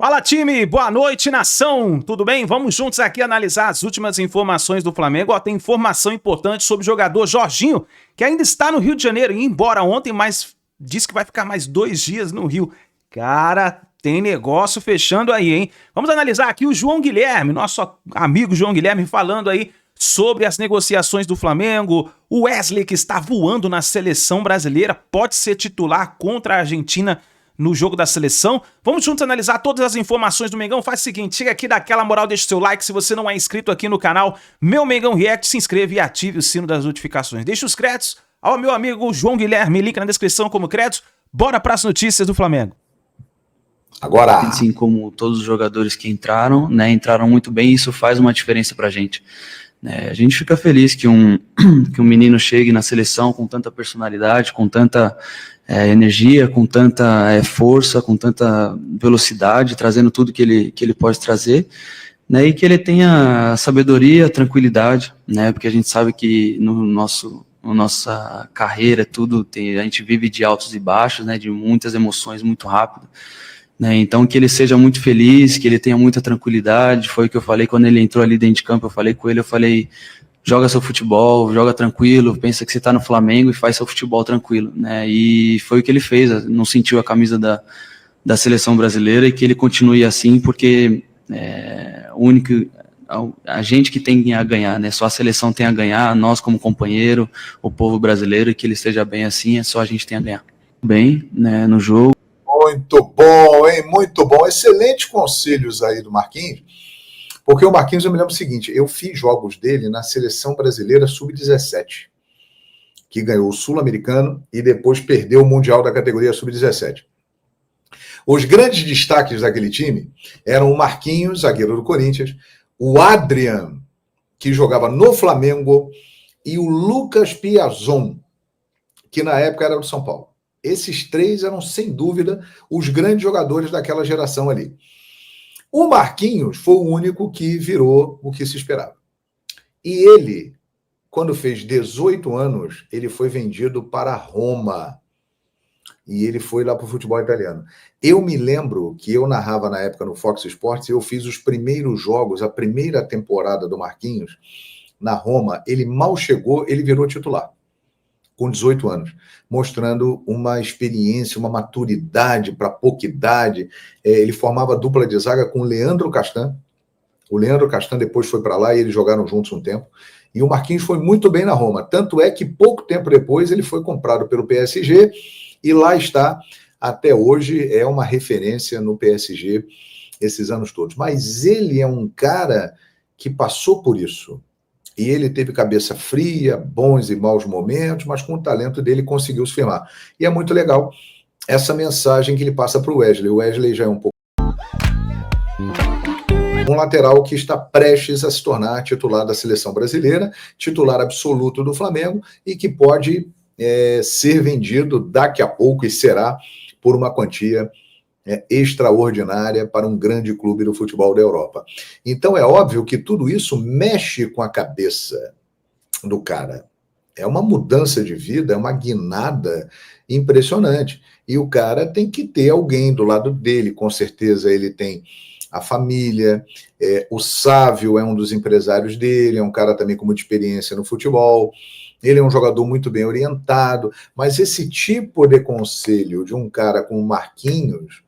Fala, time! Boa noite, nação! Tudo bem? Vamos juntos aqui analisar as últimas informações do Flamengo. Tem informação importante sobre o jogador Jorginho, que ainda está no Rio de Janeiro, ia embora ontem, mas disse que vai ficar mais 2 dias no Rio. Cara, tem negócio fechando aí, hein? Vamos analisar aqui o João Guilherme, nosso amigo João Guilherme, falando aí sobre as negociações do Flamengo. O Wesley, que está voando na seleção brasileira, pode ser titular contra a Argentina no jogo da seleção. Vamos juntos analisar todas as informações do Mengão. Faz o seguinte, chega aqui, dá aquela moral, deixa o seu like. Se você não é inscrito aqui no canal Meu Mengão React, se inscreva e ative o sino das notificações. Deixa os créditos ao meu amigo João Guilherme, link na descrição como créditos. Bora para as notícias do Flamengo. Agora, assim como todos os jogadores que entraram, né, entraram muito bem, e isso faz uma diferença pra gente. A gente fica feliz que um menino chegue na seleção com tanta personalidade, com tanta energia, com tanta força, com tanta velocidade, trazendo tudo que ele pode trazer, né, e que ele tenha sabedoria, tranquilidade, né, porque a gente sabe que nossa carreira, a gente vive de altos e baixos, né, de muitas emoções muito rápido. Então que ele seja muito feliz, que ele tenha muita tranquilidade. Foi o que eu falei quando ele entrou ali dentro de campo. Eu falei com ele, joga seu futebol, joga tranquilo, pensa que você está no Flamengo e faz seu futebol tranquilo, né? E foi o que ele fez, não sentiu a camisa da seleção brasileira, e que ele continue assim, porque a gente que tem a ganhar, né? Só a seleção tem a ganhar, nós como companheiro, o povo brasileiro, e que ele esteja bem assim, só a gente tem a ganhar. Bem, né, no jogo. Muito bom, hein? Muito bom. Excelentes conselhos aí do Marquinhos, porque o Marquinhos, eu me lembro o seguinte, eu fiz jogos dele na Seleção Brasileira Sub-17, que ganhou o Sul-Americano e depois perdeu o Mundial da categoria Sub-17. Os grandes destaques daquele time eram o Marquinhos, zagueiro do Corinthians, o Adrian, que jogava no Flamengo, e o Lucas Piazon, que na época era do São Paulo. Esses três eram, sem dúvida, os grandes jogadores daquela geração ali. O Marquinhos foi o único que virou o que se esperava. E ele, quando fez 18 anos, ele foi vendido para Roma. E ele foi lá para o futebol italiano. Eu me lembro que eu narrava na época no Fox Sports, e eu fiz os primeiros jogos, a primeira temporada do Marquinhos, na Roma. Ele mal chegou, ele virou titular, com 18 anos, mostrando uma experiência, uma maturidade para pouca idade. Ele formava dupla de zaga com o Leandro Castan. O Leandro Castan depois foi para lá e eles jogaram juntos um tempo. E o Marquinhos foi muito bem na Roma. Tanto é que pouco tempo depois ele foi comprado pelo PSG e lá está até hoje, é uma referência no PSG esses anos todos. Mas ele é um cara que passou por isso. E ele teve cabeça fria, bons e maus momentos, mas com o talento dele conseguiu se firmar. E é muito legal essa mensagem que ele passa para o Wesley. O Wesley já é um pouco um lateral que está prestes a se tornar titular da seleção brasileira, titular absoluto do Flamengo, e que pode ser vendido daqui a pouco, e será por uma quantia extraordinária para um grande clube do futebol da Europa. Então é óbvio que tudo isso mexe com a cabeça do cara. É uma mudança de vida, é uma guinada impressionante. E o cara tem que ter alguém do lado dele, com certeza ele tem a família, o Sávio é um dos empresários dele, é um cara também com muita experiência no futebol, ele é um jogador muito bem orientado, mas esse tipo de conselho de um cara como Marquinhos,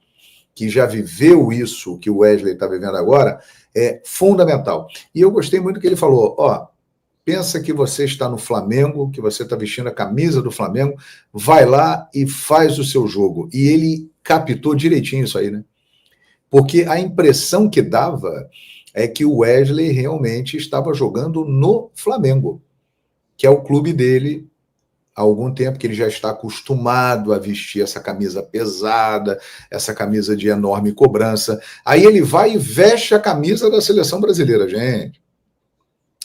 que já viveu isso que o Wesley está vivendo agora, é fundamental. E eu gostei muito que ele falou, pensa que você está no Flamengo, que você está vestindo a camisa do Flamengo, vai lá e faz o seu jogo. E ele captou direitinho isso aí, né? Porque a impressão que dava é que o Wesley realmente estava jogando no Flamengo, que é o clube dele, há algum tempo, que ele já está acostumado a vestir essa camisa pesada, essa camisa de enorme cobrança. Aí ele vai e veste a camisa da seleção brasileira, gente.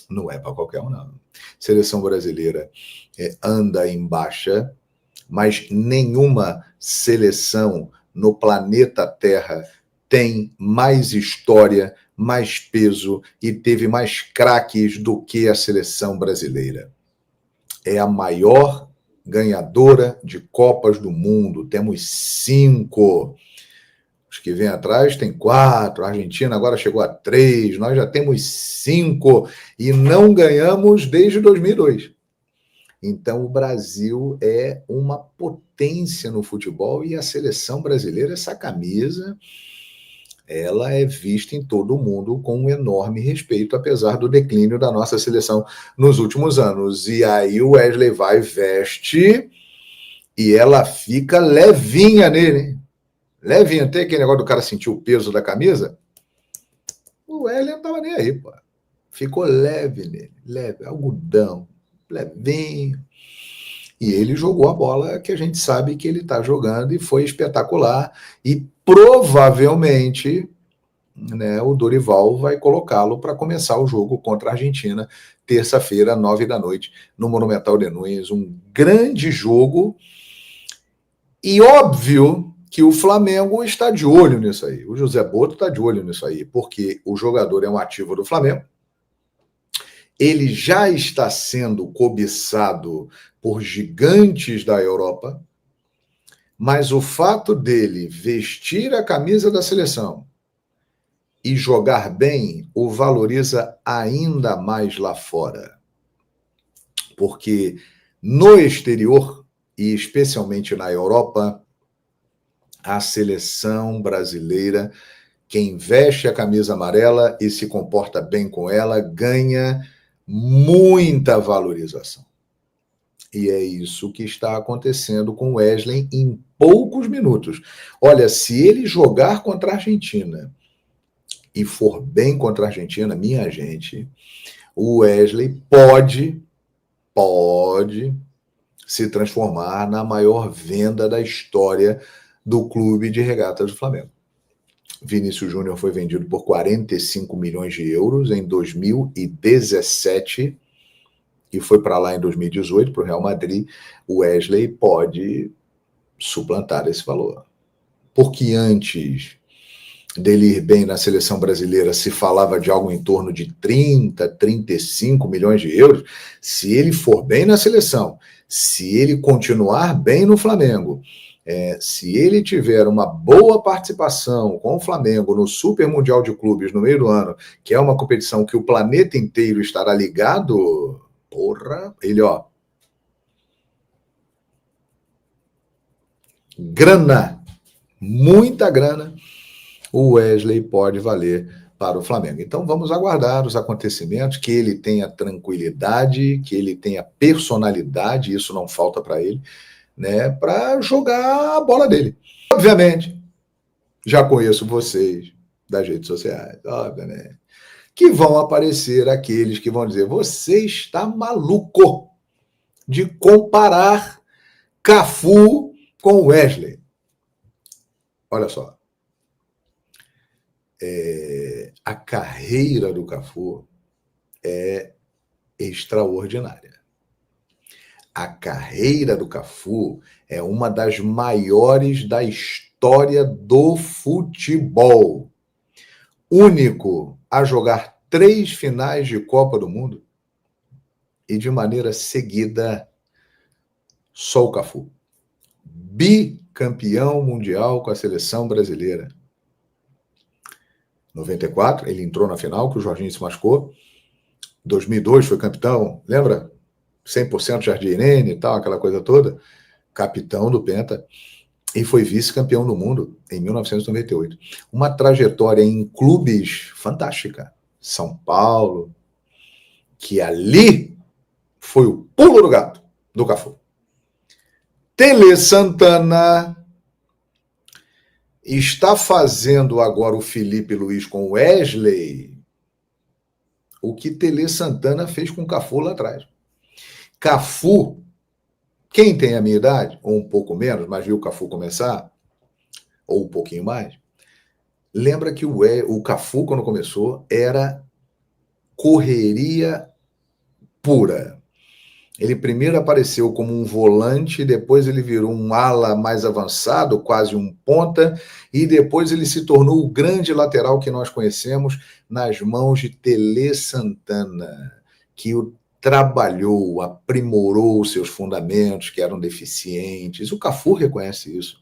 Não é para qualquer um, não. Seleção brasileira anda em baixa, mas nenhuma seleção no planeta Terra tem mais história, mais peso e teve mais craques do que a seleção brasileira. É a maior ganhadora de Copas do Mundo. Temos 5. Os que vêm atrás tem 4, a Argentina agora chegou a 3, nós já temos 5 e não ganhamos desde 2002. Então o Brasil é uma potência no futebol e a seleção brasileira, essa camisa, ela é vista em todo o mundo com um enorme respeito, apesar do declínio da nossa seleção nos últimos anos. E aí o Wesley vai, veste e ela fica levinha nele, hein? Levinha, tem aquele negócio do cara sentir o peso da camisa? O Wesley não tava nem aí, pô. Ficou leve nele, leve, algodão, levinho. E ele jogou a bola que a gente sabe que ele está jogando e foi espetacular. E provavelmente, né, o Dorival vai colocá-lo para começar o jogo contra a Argentina, terça-feira, 9h, no Monumental de Nunes. Um grande jogo. E óbvio que o Flamengo está de olho nisso aí. O José Boto está de olho nisso aí, porque o jogador é um ativo do Flamengo. Ele já está sendo cobiçado por gigantes da Europa, mas o fato dele vestir a camisa da seleção e jogar bem o valoriza ainda mais lá fora. Porque no exterior, e especialmente na Europa, a seleção brasileira, quem veste a camisa amarela e se comporta bem com ela, ganha muita valorização. E é isso que está acontecendo com o Wesley em poucos minutos. Olha, se ele jogar contra a Argentina e for bem contra a Argentina, minha gente, o Wesley pode se transformar na maior venda da história do clube de regatas do Flamengo. Vinícius Júnior foi vendido por 45 milhões de euros em 2017 e foi para lá em 2018, para o Real Madrid. O Wesley pode suplantar esse valor. Porque antes dele ir bem na seleção brasileira, se falava de algo em torno de 30, 35 milhões de euros. Se ele for bem na seleção, se ele continuar bem no Flamengo, se ele tiver uma boa participação com o Flamengo no Super Mundial de Clubes no meio do ano, que é uma competição que o planeta inteiro estará ligado, porra, ele, ó, grana, muita grana, o Wesley pode valer para o Flamengo. Então vamos aguardar os acontecimentos, que ele tenha tranquilidade, que ele tenha personalidade, isso não falta para ele, né, para jogar a bola dele. Obviamente, já conheço vocês das redes sociais, obviamente, que vão aparecer aqueles que vão dizer: você está maluco de comparar Cafu com Wesley. Olha só, a carreira do Cafu é extraordinária. A carreira do Cafu é uma das maiores da história do futebol. Único a jogar 3 finais de Copa do Mundo e de maneira seguida, só o Cafu. Bicampeão mundial com a seleção brasileira. 94, ele entrou na final, que o Jorginho se machucou. 2002 foi campeão, lembra? 100% Jardim e tal, aquela coisa toda, capitão do Penta, e foi vice-campeão do mundo em 1998. Uma trajetória em clubes fantástica. São Paulo, que ali foi o pulo do gato do Cafu. Tele Santana está fazendo agora o Felipe Luiz com o Wesley o que Tele Santana fez com o Cafu lá atrás. Cafu, quem tem a minha idade, ou um pouco menos, mas viu o Cafu começar, ou um pouquinho mais, lembra que o Cafu, quando começou, era correria pura. Ele primeiro apareceu como um volante, depois ele virou um ala mais avançado, quase um ponta, e depois ele se tornou o grande lateral que nós conhecemos nas mãos de Tele Santana, que o trabalhou, aprimorou seus fundamentos que eram deficientes. O Cafu reconhece isso.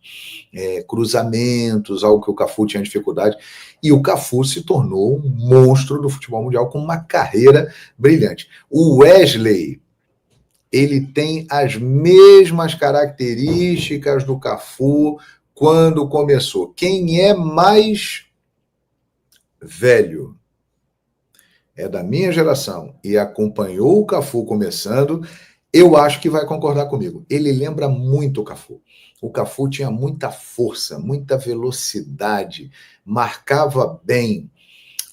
Cruzamentos, algo que o Cafu tinha dificuldade. E o Cafu se tornou um monstro do futebol mundial com uma carreira brilhante. O Wesley, ele tem as mesmas características do Cafu quando começou. Quem é mais velho, é da minha geração e acompanhou o Cafu começando, eu acho que vai concordar comigo. Ele lembra muito o Cafu. O Cafu tinha muita força, muita velocidade, marcava bem.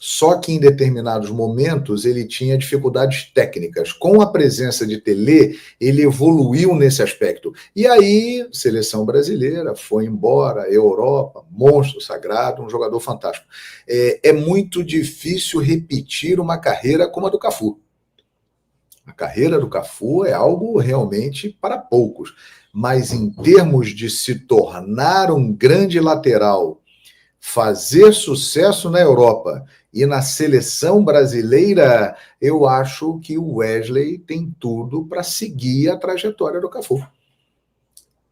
Só que em determinados momentos ele tinha dificuldades técnicas. Com a presença de Tele, ele evoluiu nesse aspecto. E aí, seleção brasileira, foi embora, Europa, monstro sagrado, um jogador fantástico. É muito difícil repetir uma carreira como a do Cafu. A carreira do Cafu é algo realmente para poucos. Mas em termos de se tornar um grande lateral, fazer sucesso na Europa e na seleção brasileira, eu acho que o Wesley tem tudo para seguir a trajetória do Cafu.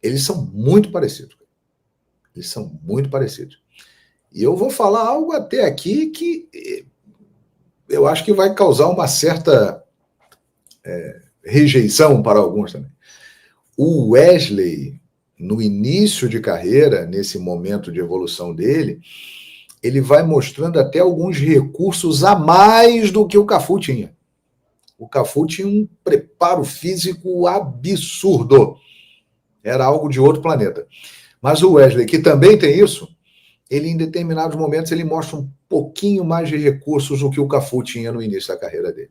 Eles são muito parecidos. Eles são muito parecidos. E eu vou falar algo até aqui que eu acho que vai causar uma certa rejeição para alguns também. O Wesley, no início de carreira, nesse momento de evolução dele, ele vai mostrando até alguns recursos a mais do que o Cafu tinha. O Cafu tinha um preparo físico absurdo. Era algo de outro planeta. Mas o Wesley, que também tem isso, ele em determinados momentos ele mostra um pouquinho mais de recursos do que o Cafu tinha no início da carreira dele.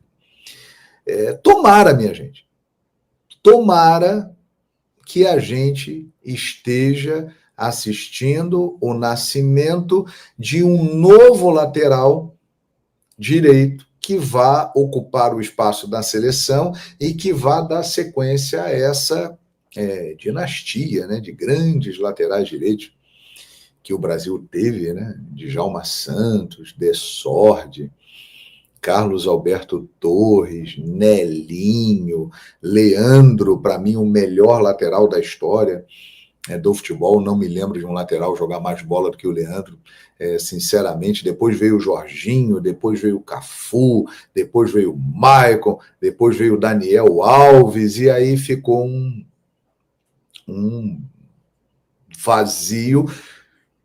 Tomara, minha gente. Tomara que a gente esteja assistindo o nascimento de um novo lateral direito que vá ocupar o espaço da seleção e que vá dar sequência a essa dinastia, né, de grandes laterais direitos que o Brasil teve, né, Djalma Santos, Dessordi, Carlos Alberto Torres, Nelinho, Leandro, para mim o melhor lateral da história do futebol. Não me lembro de um lateral jogar mais bola do que o Leandro, sinceramente. Depois veio o Jorginho, depois veio o Cafu, depois veio o Maicon, depois veio o Daniel Alves, e aí ficou um vazio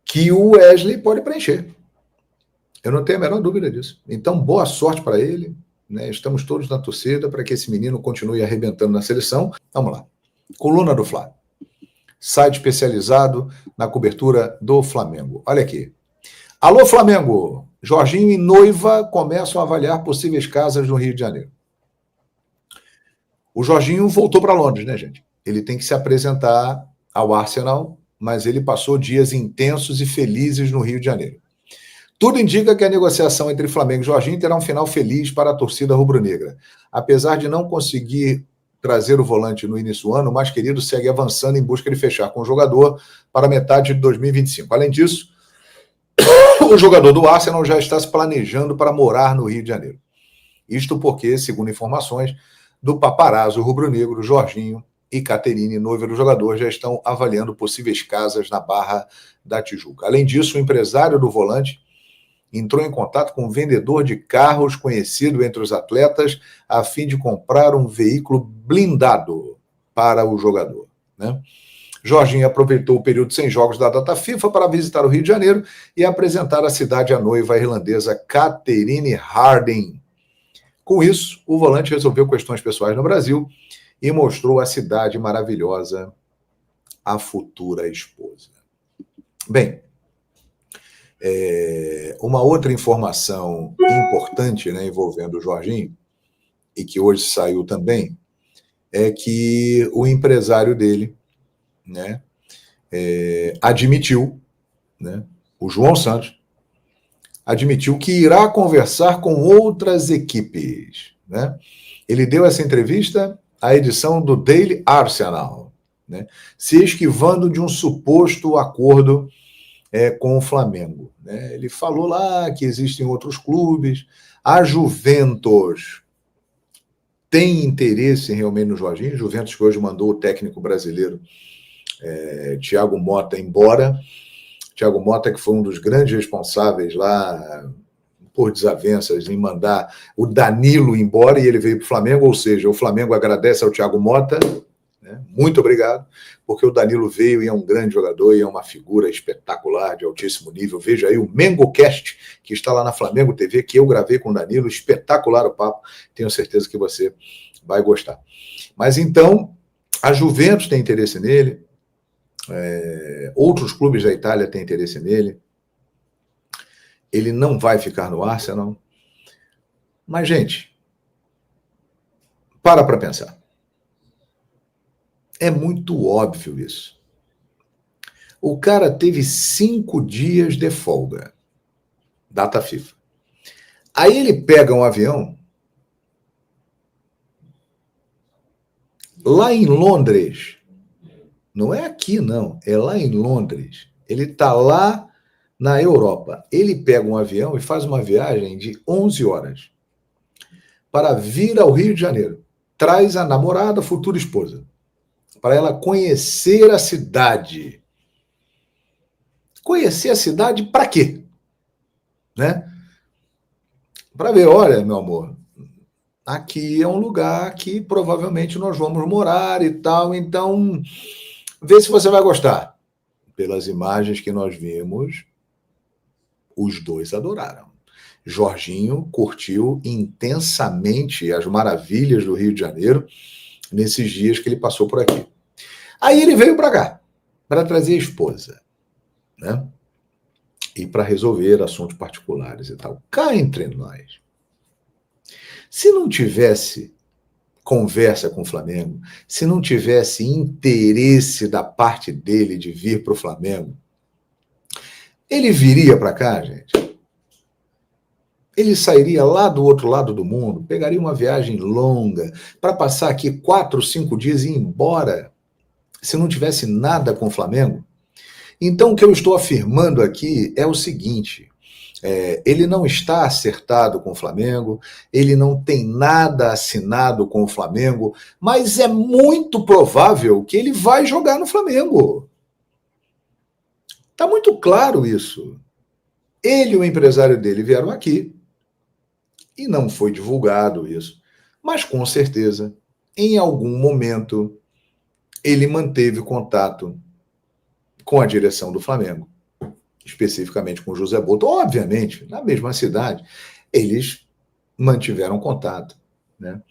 que o Wesley pode preencher. Eu não tenho a menor dúvida disso. Então, boa sorte para ele, né? Estamos todos na torcida para que esse menino continue arrebentando na seleção. Vamos lá. Coluna do Fla. Site especializado na cobertura do Flamengo. Olha aqui. Alô, Flamengo! Jorginho e noiva começam a avaliar possíveis casas no Rio de Janeiro. O Jorginho voltou para Londres, né, gente? Ele tem que se apresentar ao Arsenal, mas ele passou dias intensos e felizes no Rio de Janeiro. Tudo indica que a negociação entre Flamengo e Jorginho terá um final feliz para a torcida rubro-negra. Apesar de não conseguir trazer o volante no início do ano, o mais querido segue avançando em busca de fechar com o jogador para metade de 2025. Além disso, o jogador do Arsenal já está se planejando para morar no Rio de Janeiro. Isto porque, segundo informações do paparazzo rubro-negro, Jorginho e Caterine, noiva do jogador, já estão avaliando possíveis casas na Barra da Tijuca. Além disso, o empresário do volante entrou em contato com um vendedor de carros conhecido entre os atletas a fim de comprar um veículo blindado para o jogador, né? Jorginho aproveitou o período sem jogos da data FIFA para visitar o Rio de Janeiro e apresentar a cidade à noiva irlandesa Caterine Harding. Com isso, o volante resolveu questões pessoais no Brasil e mostrou a cidade maravilhosa à futura esposa. Bem, uma outra informação importante, né, envolvendo o Jorginho, e que hoje saiu também, é que o empresário dele, né, admitiu, né, o João Santos, admitiu que irá conversar com outras equipes, né? Ele deu essa entrevista à edição do Daily Arsenal, né, se esquivando de um suposto acordo com o Flamengo, né? Ele falou lá que existem outros clubes, a Juventus tem interesse realmente no Jorginho. Juventus que hoje mandou o técnico brasileiro Thiago Motta embora. Thiago Motta, que foi um dos grandes responsáveis lá por desavenças em mandar o Danilo embora, e ele veio para o Flamengo, ou seja, o Flamengo agradece ao Thiago Motta, né? Muito obrigado, porque o Danilo veio e é um grande jogador e é uma figura espetacular, de altíssimo nível. Veja aí o MengoCast, que está lá na Flamengo TV, que eu gravei com o Danilo, espetacular o papo, tenho certeza que você vai gostar. Mas então, a Juventus tem interesse nele, outros clubes da Itália têm interesse nele, ele não vai ficar no Arsenal. Mas, gente, para pensar. É muito óbvio isso. O cara teve 5 dias de folga, data FIFA. Aí ele pega um avião lá em Londres. Não é aqui, não. É lá em Londres. Ele está lá na Europa. Ele pega um avião e faz uma viagem de 11 horas para vir ao Rio de Janeiro. Traz a namorada, futura esposa, para ela conhecer a cidade. Conhecer a cidade para quê? Né? Para ver, olha, meu amor, aqui é um lugar que provavelmente nós vamos morar e tal, então vê se você vai gostar. Pelas imagens que nós vimos, os dois adoraram. Jorginho curtiu intensamente as maravilhas do Rio de Janeiro nesses dias que ele passou por aqui. Aí ele veio para cá, para trazer a esposa, né? E para resolver assuntos particulares e tal. Cá entre nós. Se não tivesse conversa com o Flamengo, se não tivesse interesse da parte dele de vir para o Flamengo, ele viria para cá, gente? Ele sairia lá do outro lado do mundo, pegaria uma viagem longa para passar aqui 4, 5 dias e ir embora, se não tivesse nada com o Flamengo? Então, o que eu estou afirmando aqui é o seguinte: ele não está acertado com o Flamengo, ele não tem nada assinado com o Flamengo, mas é muito provável que ele vai jogar no Flamengo. Está muito claro isso. Ele e o empresário dele vieram aqui e não foi divulgado isso, mas com certeza, em algum momento, ele manteve contato com a direção do Flamengo, especificamente com o José Boto. Obviamente, na mesma cidade, eles mantiveram contato, né?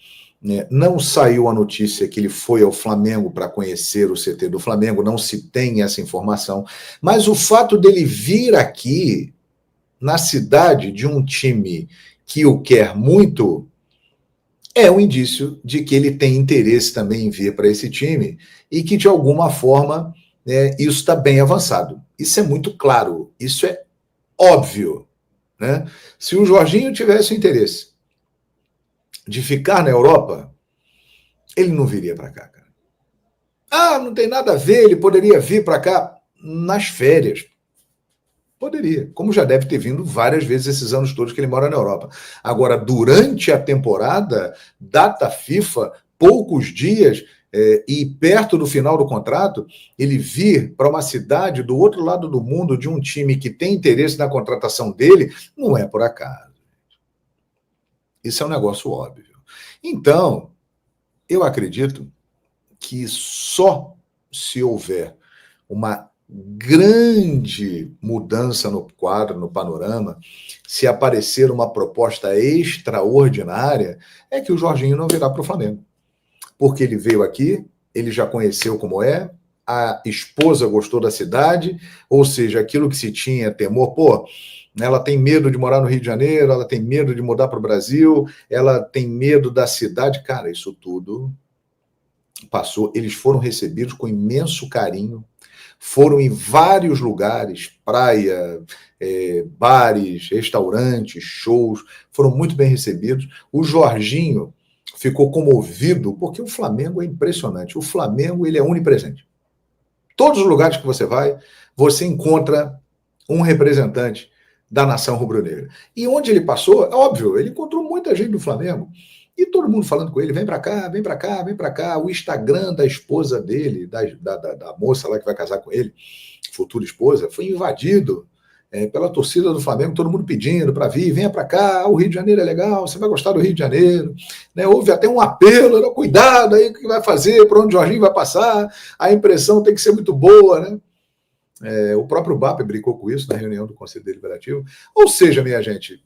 Não saiu a notícia que ele foi ao Flamengo para conhecer o CT do Flamengo, não se tem essa informação, mas o fato dele vir aqui, na cidade de um time que o quer muito, é um indício de que ele tem interesse também em vir para esse time e que, de alguma forma, isso está bem avançado. Isso é muito claro, isso é óbvio, né? Se o Jorginho tivesse o interesse de ficar na Europa, ele não viria para cá, cara. Ah, não tem nada a ver, ele poderia vir para cá nas férias. Poderia, como já deve ter vindo várias vezes esses anos todos que ele mora na Europa. Agora, durante a temporada, data FIFA, poucos dias, e perto do final do contrato, ele vir para uma cidade do outro lado do mundo de um time que tem interesse na contratação dele, não é por acaso. Isso é um negócio óbvio. Então, eu acredito que só se houver uma grande mudança no quadro, no panorama, se aparecer uma proposta extraordinária, é que o Jorginho não virá para o Flamengo. Porque ele veio aqui, ele já conheceu como é, a esposa gostou da cidade, ou seja, aquilo que se tinha temor, ela tem medo de morar no Rio de Janeiro, ela tem medo de mudar para o Brasil, ela tem medo da cidade. Cara, isso tudo passou. Eles foram recebidos com imenso carinho, foram em vários lugares, praia, bares, restaurantes, shows, foram muito bem recebidos. O Jorginho ficou comovido, porque o Flamengo é impressionante. O Flamengo, ele é onipresente. Todos os lugares que você vai, você encontra um representante da nação rubro-negra. E onde ele passou, é óbvio, ele encontrou muita gente do Flamengo. E todo mundo falando com ele, vem para cá, vem para cá, vem para cá. O Instagram da esposa dele, da moça lá que vai casar com ele, futura esposa, foi invadido pela torcida do Flamengo, todo mundo pedindo para vir, venha para cá, o Rio de Janeiro é legal, você vai gostar do Rio de Janeiro. Né? Houve até um apelo, cuidado aí, o que vai fazer, por onde o Jorginho vai passar, a impressão tem que ser muito boa, né? O próprio BAP brincou com isso na reunião do Conselho Deliberativo. Ou seja, minha gente,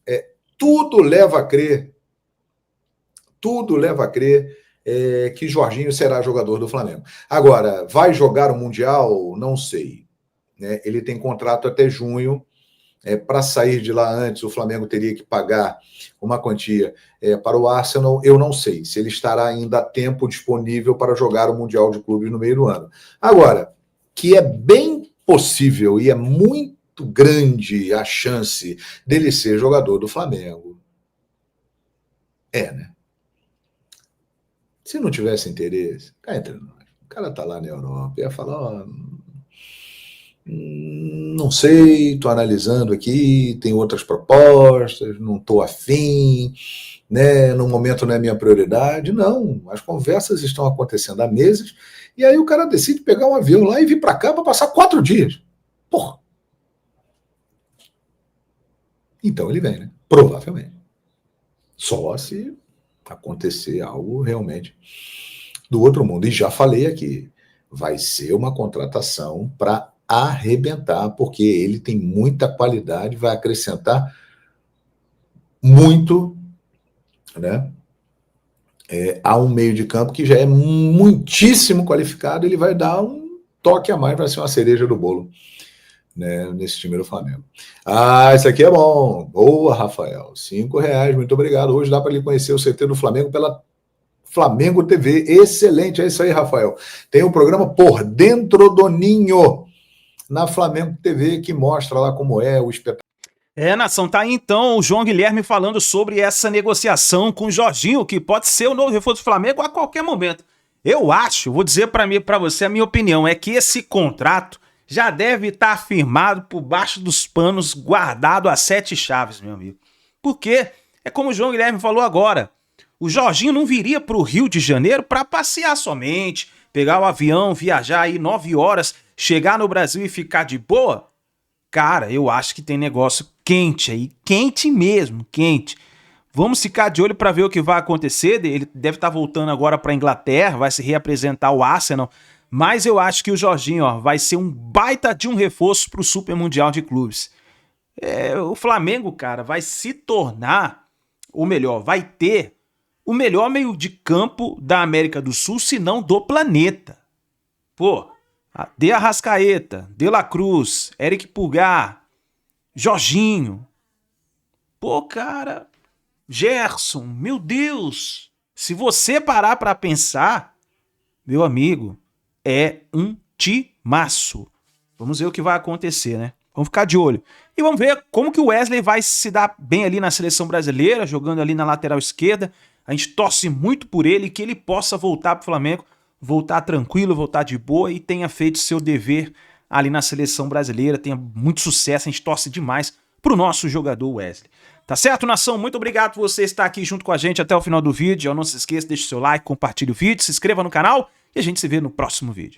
tudo leva a crer que Jorginho será jogador do Flamengo. Agora, vai jogar o Mundial? Não sei. Né? Ele tem contrato até junho. Para sair de lá antes, o Flamengo teria que pagar uma quantia para o Arsenal. Eu não sei se ele estará ainda a tempo disponível para jogar o Mundial de Clubes no meio do ano. Agora, que é bem possível e é muito grande a chance dele ser jogador do Flamengo. Né? Se não tivesse interesse, cá entre nós. O cara tá lá na Europa, ia falar, não sei, tô analisando aqui, tem outras propostas, não tô afim, né? No momento não é minha prioridade. Não, as conversas estão acontecendo há meses, e aí o cara decide pegar um avião lá e vir para cá para passar 4 dias. Porra! Então ele vem, né? Provavelmente. Só se acontecer algo realmente do outro mundo. E já falei aqui, vai ser uma contratação para arrebentar, porque ele tem muita qualidade, vai acrescentar muito, né? A um meio de campo que já é muitíssimo qualificado, ele vai dar um toque a mais, vai ser uma cereja do bolo, né, nesse time do Flamengo. Isso aqui é bom. Boa, Rafael. R$5, muito obrigado. Hoje dá para ele conhecer o CT do Flamengo pela Flamengo TV. Excelente, é isso aí, Rafael. Tem o programa Por Dentro do Ninho na Flamengo TV, que mostra lá como é o espetáculo. Nação, tá aí então o João Guilherme falando sobre essa negociação com o Jorginho, que pode ser o novo reforço do Flamengo a qualquer momento. Eu acho, vou dizer para você a minha opinião, é que esse contrato já deve estar firmado por baixo dos panos, guardado a 7 chaves, meu amigo. Porque, é como o João Guilherme falou agora, o Jorginho não viria para o Rio de Janeiro para passear somente, pegar o avião, viajar aí 9 horas, chegar no Brasil e ficar de boa. Cara, eu acho que tem negócio quente aí, quente mesmo, quente. Vamos ficar de olho para ver o que vai acontecer. Ele deve estar voltando agora para a Inglaterra, vai se reapresentar ao Arsenal. Mas eu acho que o Jorginho vai ser um baita de um reforço para o Super Mundial de Clubes. O Flamengo, cara, vai se tornar, ou melhor, vai ter o melhor meio de campo da América do Sul, se não do planeta. Pô, De Arrascaeta, De La Cruz, Eric Pulgar, Jorginho. Pô, cara, Gerson, meu Deus. Se você parar para pensar, meu amigo, é um timaço. Vamos ver o que vai acontecer, né? Vamos ficar de olho. E vamos ver como que o Wesley vai se dar bem ali na seleção brasileira, jogando ali na lateral esquerda. A gente torce muito por ele, que ele possa voltar pro Flamengo, voltar tranquilo, voltar de boa e tenha feito seu dever ali na seleção brasileira, tenha muito sucesso, a gente torce demais pro nosso jogador Wesley. Tá certo, nação? Muito obrigado por você estar aqui junto com a gente até o final do vídeo. Não se esqueça, deixe seu like, compartilhe o vídeo, se inscreva no canal e a gente se vê no próximo vídeo.